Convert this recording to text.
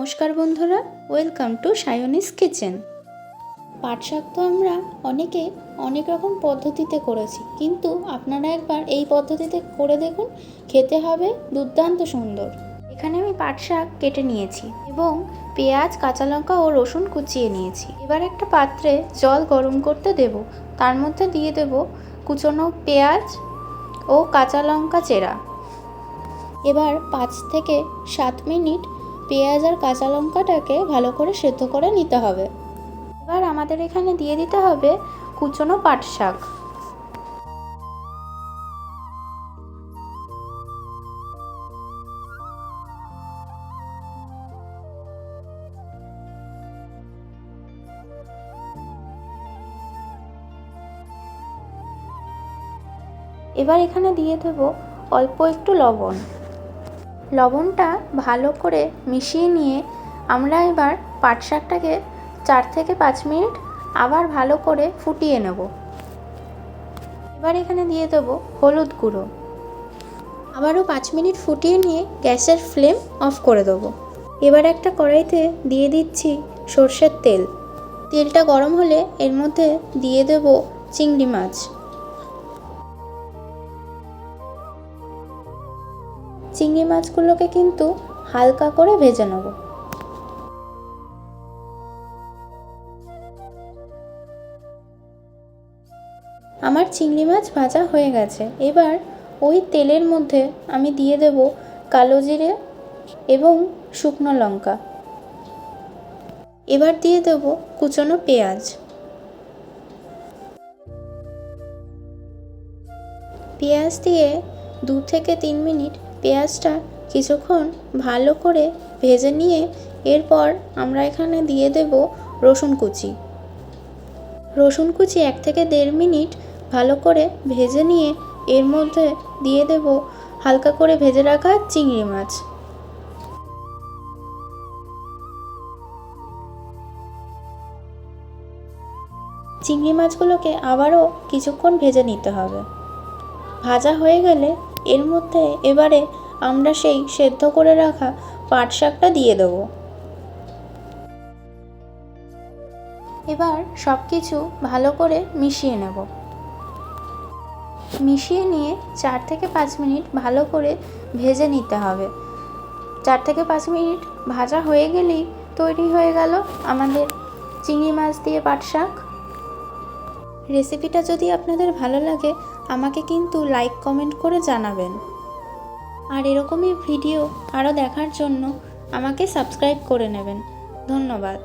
নমস্কার বন্ধুরা, welcome to সায়নিস kitchen. পাট শাক তো আমরা অনেকে অনেক রকম পদ্ধতিতে করেছি, কিন্তু আপনারা একবার এই পদ্ধতিতে করে দেখুন, খেতে হবে দুর্দান্ত সুন্দর। এখানে আমি পাট শাক কেটে নিয়েছি এবং পেঁয়াজ, কাঁচা লঙ্কা ও রসুন কুচিয়ে নিয়েছি। এবার একটা পাত্রে জল গরম করতে দেব, তার মধ্যে দিয়ে দেব কুচনো পেঁয়াজ ও কাঁচা লঙ্কা চেরা। এবার 5 থেকে 7 মিনিট পেঁয়াজ আর কাঁচা লঙ্কাটাকে ভালো করে সেদ্ধ করে নিতে হবে। এবার আমাদের এখানে দিয়ে দিতে হবে কুচনো পাট শাক। এবার এখানে দিয়ে দেব অল্প একটু লবণ। লবণটা ভালো করে মিশিয়ে নিয়ে আমরা এবার পাট শাকটাকে 4 থেকে 5 মিনিট আবার ভালো করে ফুটিয়ে নেব। এবার এখানে দিয়ে দেব হলুদ গুঁড়ো। আবারও 5 মিনিট ফুটিয়ে নিয়ে গ্যাসের ফ্লেম অফ করে দেবো। এবার একটা কড়াইতে দিয়ে দিচ্ছি সর্ষের তেল। তেলটা গরম হলে এর মধ্যে দিয়ে দেব চিংড়ি মাছ। চিংড়ি মাছগুলোকে কিন্তু হালকা করে ভেজে নেব। আমার চিংড়ি মাছ ভাজা হয়ে গেছে। এবার ওই তেলের মধ্যে আমি দিয়ে দেব কালো জিরে এবং শুকনো লঙ্কা। এবার দিয়ে দেব কুচনো পেঁয়াজ। পেঁয়াজ দিয়ে 2 থেকে 3 মিনিট পেঁয়াজটা কিছুক্ষণ ভালো করে ভেজে নিয়ে এরপর আমরা এখানে দিয়ে দেব রসুন কুচি। রসুন কুচি 1 থেকে 1.5 মিনিট ভালো করে ভেজে নিয়ে এর মধ্যে দিয়ে দেব হালকা করে ভেজে রাখা চিংড়ি মাছ। চিংড়ি মাছগুলোকে আবারও কিছুক্ষণ ভেজে নিতে হবে। ভাজা হয়ে গেলে এর মধ্যে এবারে আমরা সেই সেদ্ধ করে রাখা পাট শাকটা দিয়ে দেব। এবার সব কিছু ভালো করে মিশিয়ে নেব। মিশিয়ে নিয়ে 4 থেকে 5 মিনিট ভালো করে ভেজে নিতে হবে। 4 থেকে 5 মিনিট ভাজা হয়ে গেলেই তৈরি হয়ে গেল আমাদের চিংড়ি মাছ দিয়ে পাট শাক। রেসিপিটা যদি আপনাদের ভালো লাগে আমাকে কিন্তু লাইক কমেন্ট করে জানাবেন। আর এরকমই ভিডিও আরও দেখার জন্য আমাকে সাবস্ক্রাইব করে নেবেন। ধন্যবাদ।